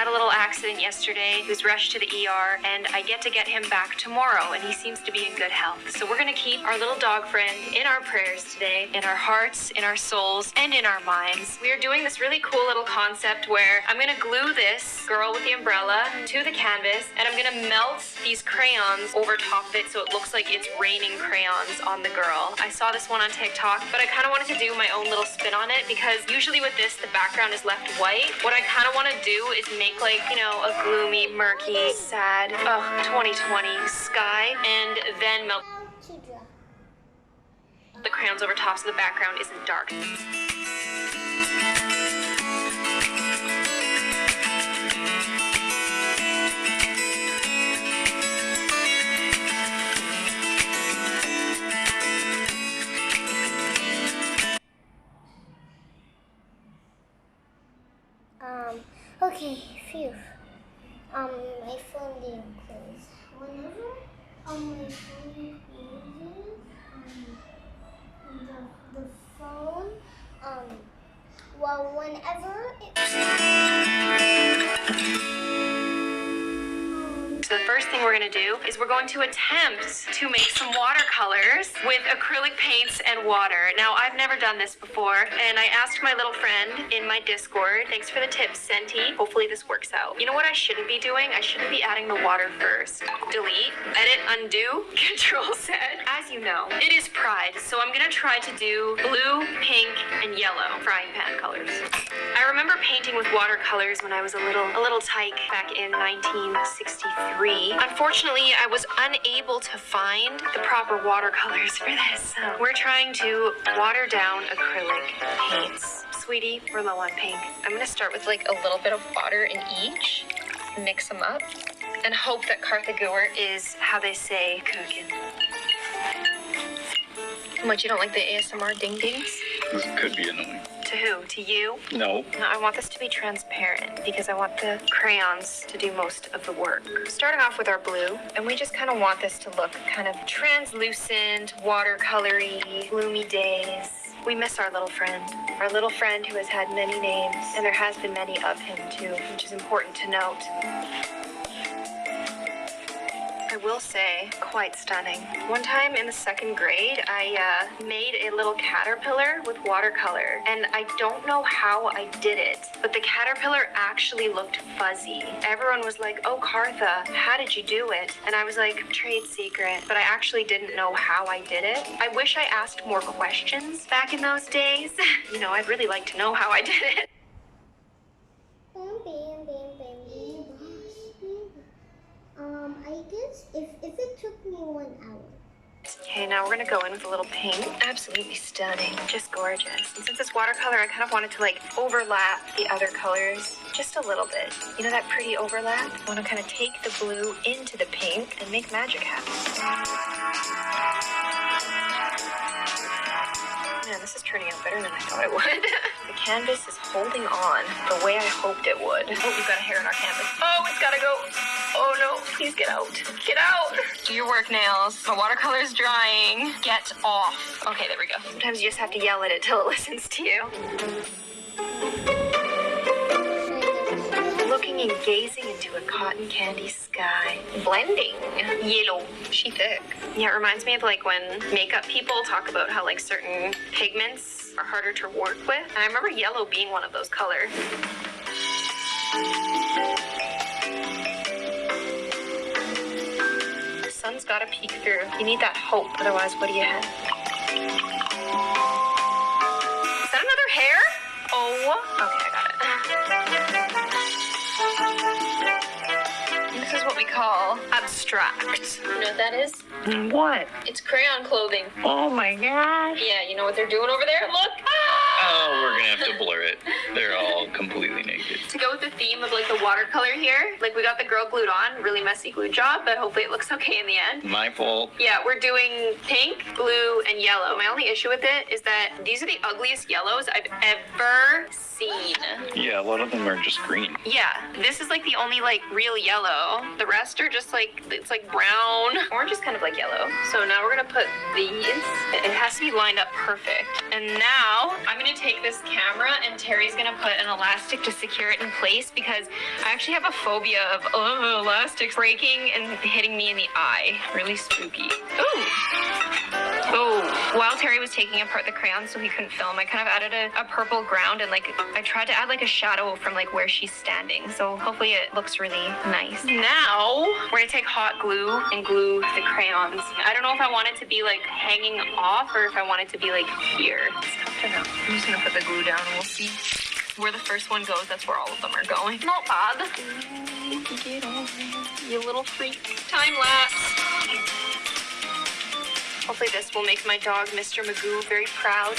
had a little accident yesterday. He was rushed to the ER, and I get to get him back tomorrow, and he seems to be in good health. So we're gonna keep our little dog friend in our prayers today, in our hearts, in our souls, and in our minds. We are doing this really cool little concept where I'm gonna glue this girl with the umbrella to the canvas, and I'm gonna melt these crayons over top of it so it looks like it's raining crayons on the girl. I saw this one on TikTok, but I kind of wanted to do my own little spin on it because usually with this, the background is left white. What I kind of want to do is make like, you know, a gloomy, murky, sad, 2020 sky, and then melt the crayons over top so the background isn't dark. Okay, phew. My phone didn't close. Whenever my phone closes, the phone, well, whenever So the first thing we're going to do is we're going to attempt to make some watercolors with acrylic paints and water. Now, I've never done this before, and I asked my little friend in my Discord, thanks for the tips, Senti. Hopefully this works out. You know what I shouldn't be doing? I shouldn't be adding the water first. Delete, edit, undo, Control Z. As you know, it is Pride, so I'm going to try to do blue, pink, and yellow frying pan colors. I remember painting with watercolors when I was a little tyke back in 1963. Unfortunately, I was unable to find the proper watercolors for this. So we're trying to water down acrylic paints. Sweetie, we're low on pink. I'm gonna start with like a little bit of water in each, mix them up, and hope that Carthagour is how they say cooking. What, you don't like the ASMR ding-dings? This could be annoying. To who? To you? No. No, I want this to be transparent because I want the crayons to do most of the work. Starting off with our blue, and we just kind of want this to look kind of translucent, watercolory, gloomy days. We miss our little friend who has had many names, and there has been many of him too, which is important to note. I will say, quite stunning. One time in the 2nd grade, I made a little caterpillar with watercolor, and I don't know how I did it, but the caterpillar actually looked fuzzy. Everyone was like, oh, Cartha, how did you do it? And I was like, trade secret, but I actually didn't know how I did it. I wish I asked more questions back in those days. You know, I'd really like to know how I did it. I guess if it took me 1 hour. Okay, now we're gonna go in with a little pink. Absolutely stunning, just gorgeous. And since it's watercolor, I kind of wanted to like overlap the other colors just a little bit. You know that pretty overlap? I want to kind of take the blue into the pink and make magic happen. Man, this is turning out better than I thought it would. The canvas is holding on the way I hoped it would. Oh, we've got a hair in our canvas. Oh, it's gotta go. Oh no, please get out. Get out. Do your work, nails. My watercolor's drying. Get off. Okay, there we go. Sometimes you just have to yell at it till it listens to you. Looking and gazing into a cotton candy sky. Blending. Yellow. She thick. Yeah, it reminds me of like when makeup people talk about how like certain pigments are harder to work with. And I remember yellow being one of those colors. The sun's gotta peek through. You need that hope, otherwise what do you have? Is that another hair? Oh, okay, I got it. This is what we call abstract. You know what that is? What? It's crayon clothing. Oh my gosh. Yeah, you know what they're doing over there? Look! Oh, we're gonna have to blur it. They're all completely naked. To go with the theme of like the watercolor here, like we got the girl glued on, really messy glue job, but hopefully it looks okay in the end. My fault. Yeah, we're doing pink, blue, and yellow. My only issue with it is that these are the ugliest yellows I've ever seen. Yeah, a lot of them are just green. Yeah, this is like the only like real yellow. The rest are just like, it's like brown. Orange is kind of like yellow. So now we're gonna put these. It has to be lined up perfect. And now I'm gonna take this camera and Terry's gonna put an elastic to secure secure it in place because I actually have a phobia of elastics breaking and hitting me in the eye. Really spooky. Ooh. Oh, while Terry was taking apart the crayons so he couldn't film, I kind of added a purple ground and like I tried to add like a shadow from like where she's standing. So hopefully it looks really nice. Now we're gonna take hot glue and glue the crayons. I don't know if I want it to be like hanging off or if I want it to be like here. It's tough to know. I'm just gonna put the glue down and we'll see where the first one goes. That's where all of them are going. Not bad. Get over here, you little freak. Time lapse. Hopefully this will make my dog, Mr. Magoo, very proud.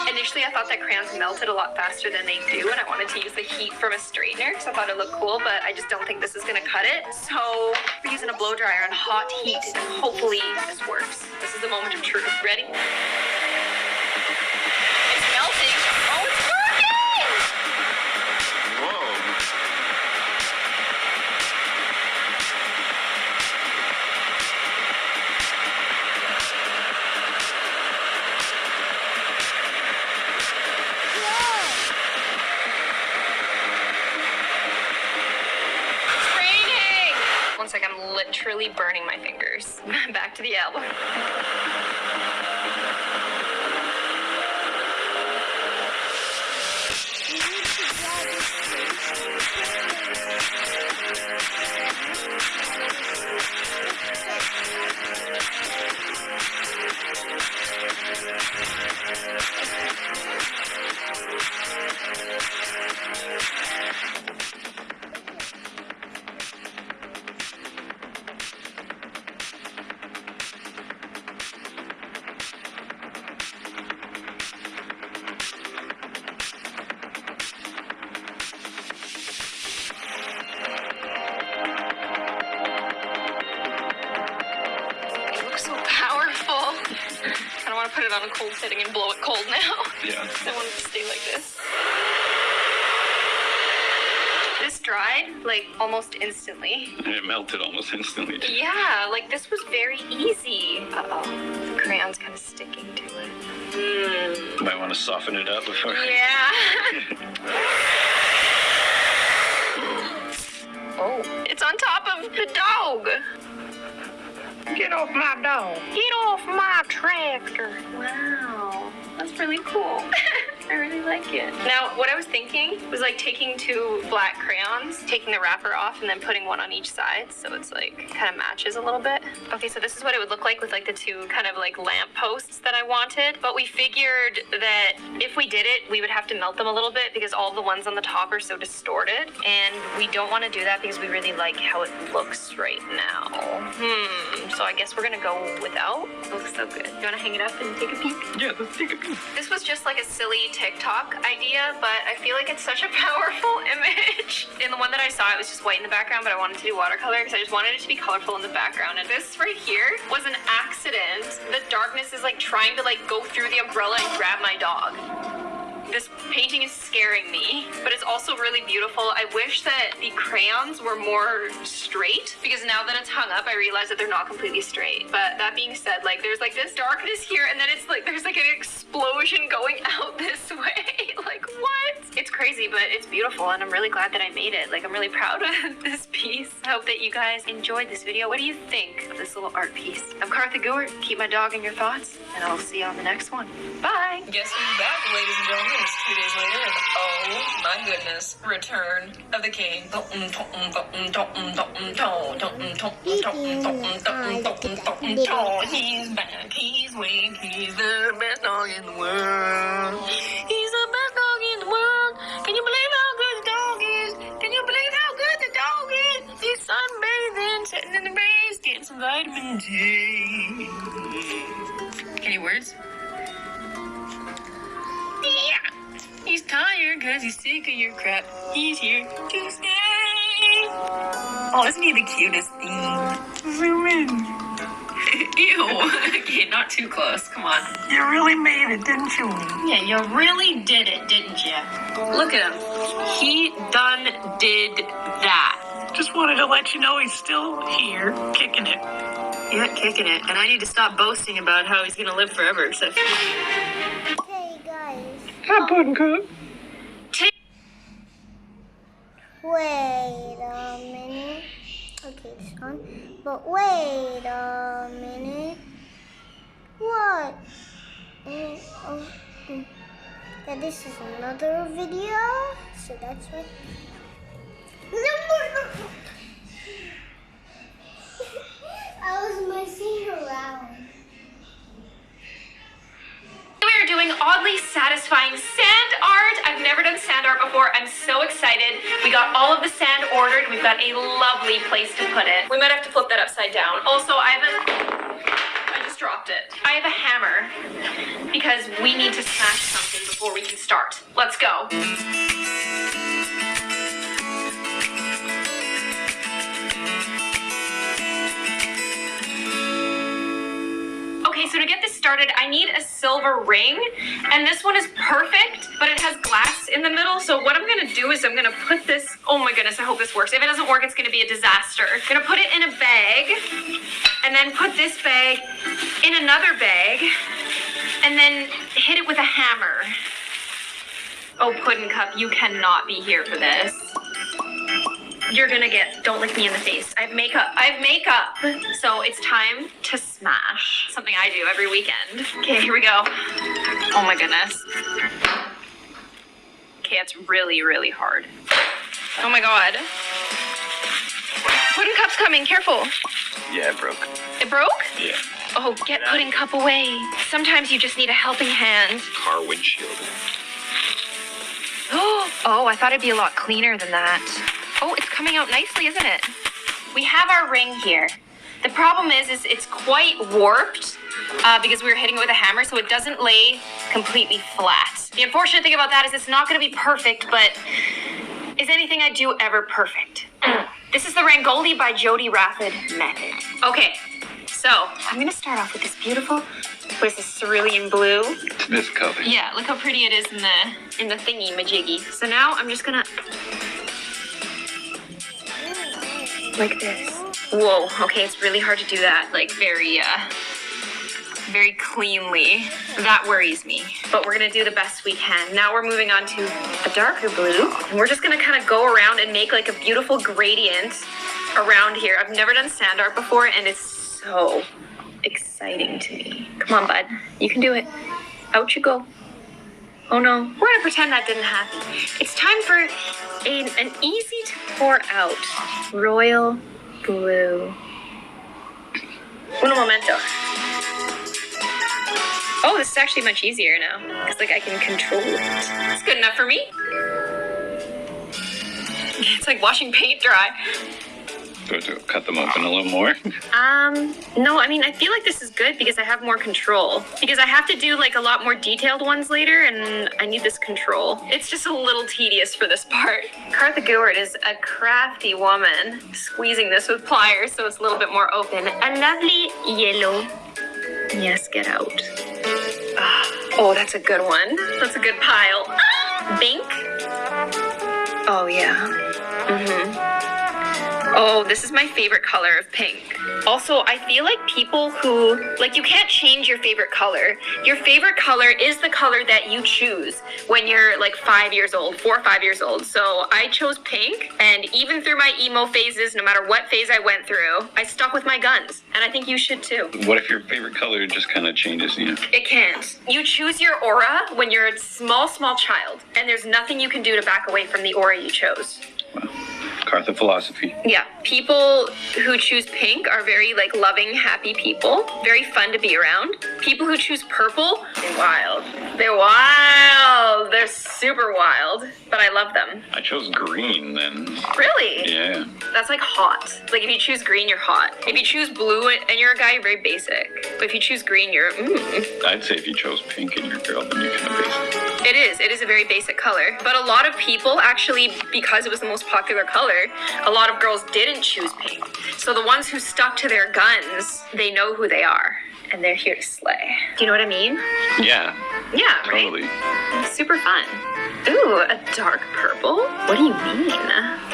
Initially, I thought that crayons melted a lot faster than they do, and I wanted to use the heat from a straightener because I thought it looked cool, but I just don't think this is gonna cut it. So we're using a blow dryer on hot heat, and hopefully this works. This is the moment of truth. Ready? It's melting. Oh, it's working! Whoa. It's raining! One sec, I'm literally burning my fingers. Back to the album. Put it on a cold setting and blow it cold now. Yeah. I want it to stay like this. This dried like almost instantly. And it melted almost instantly. Too. Yeah, like this was very easy. Uh-oh, the crayon's kind of sticking to it. Might want to soften it up before. Yeah. Oh, it's on top of the dog. Get off my dog. Get off my tractor. Wow, that's really cool. I really like it. Now, what I was thinking was like taking two black crayons, taking the wrapper off, and then putting one on each side, so it's like kind of matches a little bit. Okay, so this is what it would look like with like the two kind of like lamp posts that I wanted. But we figured that if we did it, we would have to melt them a little bit because all of the ones on the top are so distorted, and we don't want to do that because we really like how it looks right now. So I guess we're gonna go without. It looks so good. You want to hang it up and take a peek? Yeah, let's take a peek. This was just like a silly TikTok idea, but I feel like it's such a powerful image. In the one that I saw, it was just white in the background, but I wanted to do watercolor because I just wanted it to be colorful in the background. And this right here was an accident. The darkness is like trying to like go through the umbrella and grab my dog. This painting is scaring me, but it's also really beautiful. I wish that the crayons were more straight because now that it's hung up, I realize that they're not completely straight. But that being said, like there's like this darkness here and then it's like there's like an explosion going out this way. Like what? It's crazy, but it's beautiful and I'm really glad that I made it. Like I'm really proud of this piece. I hope that you guys enjoyed this video. What do you think of this little art piece? I'm Kartha Gewert. Keep my dog in your thoughts and I'll see you on the next one. Bye. Guess who's back, ladies and gentlemen? It's 2 days later, and oh my goodness, Return of the King. He's back, he's weak, he's the best dog in the world. He's the best dog in the world. Can you believe how good the dog is? Can you believe how good the dog is? He's sunbathing, sitting in the breeze, getting some vitamin D. Any words? Yeah. He's tired because he's sick of your crap. He's here to stay. Oh, isn't he the cutest thing? Zoom in. Ew. Okay, not too close. Come on. You really made it, didn't you? Yeah, you really did it, didn't you? Look at him. He done did that. Just wanted to let you know he's still here, kicking it. Yeah, kicking it. And I need to stop boasting about how he's gonna live forever, except Okay, guys. Hi, Puddin' Cup. Wait a minute. Okay, it's on. But wait a minute. What? Yeah, this is another video. So that's what. I was messing around. We are doing oddly satisfying sand art. I've never done sand art before. I'm so excited. We got all of the sand ordered. We've got a lovely place to put it. We might have to flip that upside down. Also, I just dropped it. I have a hammer because we need to smash something before we can start. Let's go. Okay, so to get this started, I need a silver ring, and this one is perfect, but it has glass in the middle, so what I'm gonna do is I'm gonna put this, oh my goodness, I hope this works. If it doesn't work, it's gonna be a disaster. I'm gonna put it in a bag, and then put this bag in another bag, and then hit it with a hammer. Oh, Puddin' Cup, you cannot be here for this. You're gonna don't lick me in the face. I have makeup. So it's time to smash. Something I do every weekend. Okay, here we go. Oh my goodness. Okay, it's really, really hard. Oh my God. Puddin' Cup's coming, careful. Yeah, it broke. It broke? Yeah. Oh, get Puddin' Cup away. Sometimes you just need a helping hand. Car windshield. Oh, I thought it'd be a lot cleaner than that. Oh, it's coming out nicely, isn't it? We have our ring here. The problem is it's quite warped because we were hitting it with a hammer, so it doesn't lay completely flat. The unfortunate thing about that is it's not going to be perfect, but is anything I do ever perfect? This is the Rangoli by Jody Rathod method. Okay, so I'm going to start off with this beautiful, what is this, cerulean blue? This color. Yeah, look how pretty it is in the thingy majiggy. So now I'm just gonna like this. Whoa, okay, it's really hard to do that, like very cleanly. That worries me, but we're gonna do the best we can. Now we're moving on to a darker blue, and we're just gonna kind of go around and make like a beautiful gradient around here. I've never done sand art before, and it's so exciting to me. Come on, bud, you can do it. Out you go. Oh no, we're gonna pretend that didn't happen. It's time for an easy to pour out royal blue. Uno momento. Oh, this is actually much easier now. It's like I can control it. It's good enough for me. It's like washing paint dry. To cut them open a little more. No, I mean, I feel like this is good because I have more control. Because I have to do like a lot more detailed ones later, and I need this control. It's just a little tedious for this part. Cartha Gewart is a crafty woman, squeezing this with pliers so it's a little bit more open. A lovely yellow. Yes, get out. Oh, that's a good one. That's a good pile. Bink. Oh, yeah. Oh, this is my favorite color of pink. Also, I feel like people who, like, you can't change your favorite color. Your favorite color is the color that you choose when you're like 5 years old, 4 or 5 years old. So I chose pink, and even through my emo phases, no matter what phase I went through, I stuck with my guns. And I think you should too. What if your favorite color just kind of changes, you know? It can't. You choose your aura when you're a small child, and there's nothing you can do to back away from the aura you chose. Wow. Cartha philosophy. Yeah, people who choose pink are very like loving, happy people. Very fun to be around. People who choose purple, they're wild. They're wild. They're super wild, but I love them. I chose green then. Really? Yeah. That's like hot. Like if you choose green, you're hot. If you choose blue and you're a guy, you're very basic. But if you choose green, you're I'd say if you chose pink and you're a girl, then you're kind of basic. It is a very basic color. But a lot of people actually, because it was the most popular color, a lot of girls didn't choose pink. So the ones who stuck to their guns, they know who they are, and they're here to slay. Do you know what I mean? Yeah. Yeah, right? Totally. Super fun. Ooh, a dark purple? What do you mean?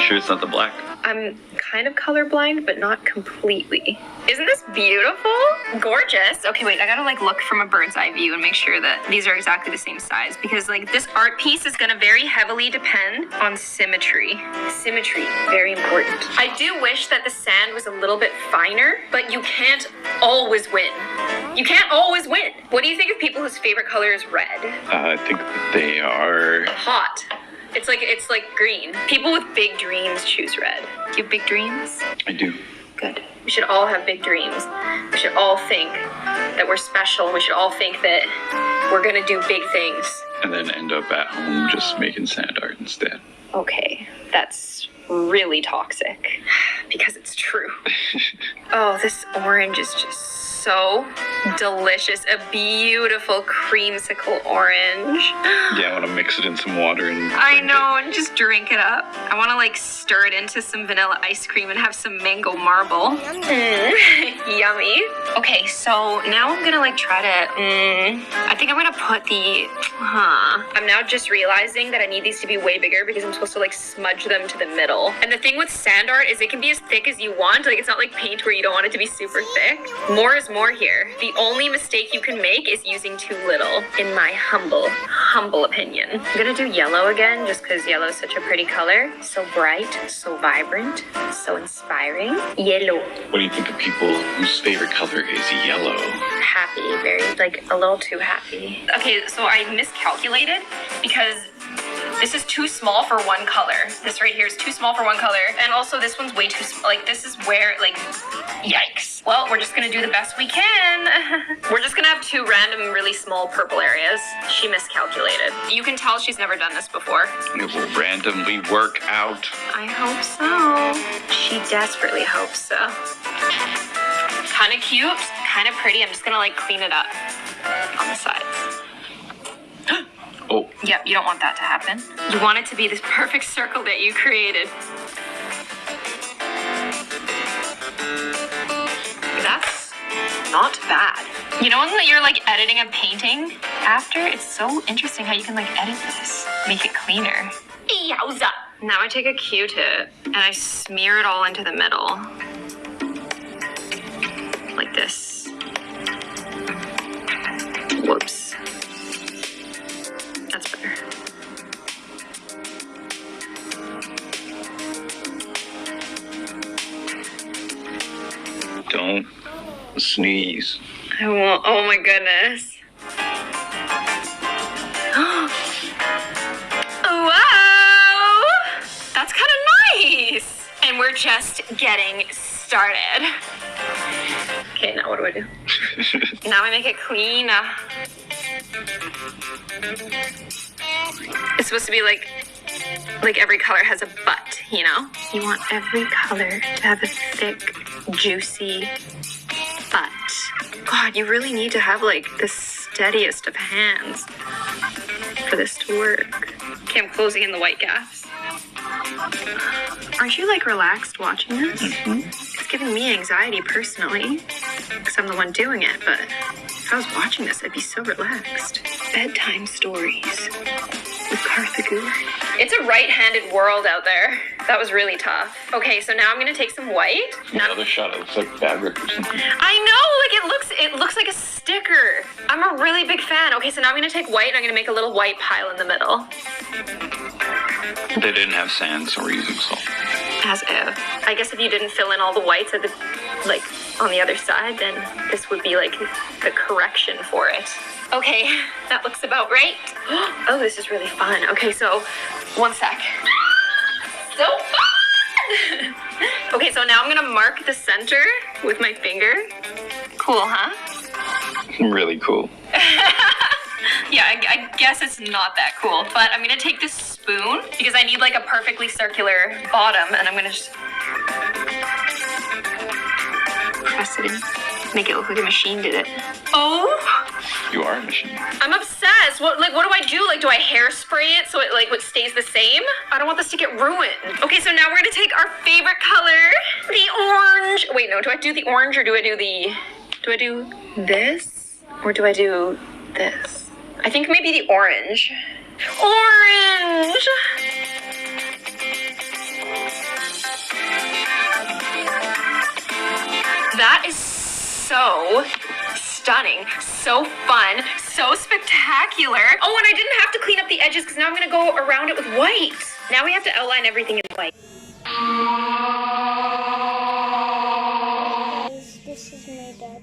Sure it's not the black? I'm kind of colorblind, but not completely. Isn't this beautiful? Gorgeous. Okay, wait, I gotta like look from a bird's eye view and make sure that these are exactly the same size, because like this art piece is gonna very heavily depend on symmetry. Symmetry, very important. I do wish that the sand was a little bit finer, but you can't always win. You can't always win. What do you think of people whose favorite color is red? I think that they are. Hot. It's like green. People with big dreams choose red. Do you have big dreams? I do. Good. We should all have big dreams. We should all think that we're special. We should all think that we're gonna do big things. And then end up at home just making sand art instead. Okay, that's really toxic. Because it's true. Oh, this orange is just so delicious. A beautiful creamsicle orange. Yeah, I want to mix it in some water and. I know, and just drink it up. I want to like stir it into some vanilla ice cream and have some mango marble. Yummy. Okay, so now I'm gonna like try to. I think I'm gonna put the. I'm now just realizing that I need these to be way bigger because I'm supposed to like smudge them to the middle. And the thing with sand art is it can be as thick as you want. Like it's not like paint where you don't want it to be super thick. More is more here. The only mistake you can make is using too little, in my humble opinion. I'm gonna do yellow again just because yellow is such a pretty color. So bright, so vibrant, so inspiring. Yellow. What do you think of people whose favorite color is yellow? Happy, very, like, a little too happy. Okay, so I miscalculated because this is too small for one color. This right here is too small for one color. And also this one's way too small. Like this is where, like, yikes. Well, we're just gonna do the best we can. We're just gonna have two random really small purple areas. She miscalculated. You can tell she's never done this before. It will randomly work out. I hope so. She desperately hopes so. Kind of cute, kind of pretty. I'm just gonna like clean it up on the sides. Oh. Yep, you don't want that to happen. You want it to be this perfect circle that you created. That's not bad. You know when you're like editing a painting after? It's so interesting how you can like edit this. Make it cleaner. Yowza! Now I take a Q-tip and I smear it all into the middle. Like this. Whoops. That's better. Don't sneeze. I won't. Oh my goodness. Wow! That's kind of nice. And we're just getting started. Okay, now what do I do? Now I make it clean. It's supposed to be like every color has a butt, you know? You want every color to have a thick, juicy butt. God, you really need to have like the steadiest of hands for this to work. Okay, I'm closing in the white gaps. Aren't you like relaxed watching this? Mm-hmm. It's giving me anxiety personally, because I'm the one doing it, but if I was watching this, I'd be so relaxed. Bedtime stories with Karthagu. It's a right-handed world out there. That was really tough. Okay, so now I'm gonna take some white. The other shot, it looks like fabric or something. I know, like it looks like a sticker. I'm a really big fan. Okay, so now I'm gonna take white and I'm gonna make a little white pile in the middle. They didn't have sand, so we're using salt. As if. I guess if you didn't fill in all the whites at the, like, on the other side, then this would be like the correction for it. Okay, that looks about right. Oh, this is really fun. Okay, so one sec. So fun! Okay, so now I'm gonna mark the center with my finger. Cool, huh? Really cool. Yeah, I guess it's not that cool, but I'm gonna take this spoon because I need like a perfectly circular bottom, and I'm gonna just press it in, make it look like a machine did it. Oh! You are a machine. I'm obsessed. What do I do? Like, do I hairspray it so it like what stays the same? I don't want this to get ruined. Okay, so now we're gonna take our favorite color, the orange. Wait, no, do I do the orange or do I do this? Or do I do this? I think maybe the orange. Orange! That is so stunning, so fun, so spectacular. Oh, and I didn't have to clean up the edges because now I'm gonna go around it with white. Now we have to outline everything in white. Guys, this is my dad.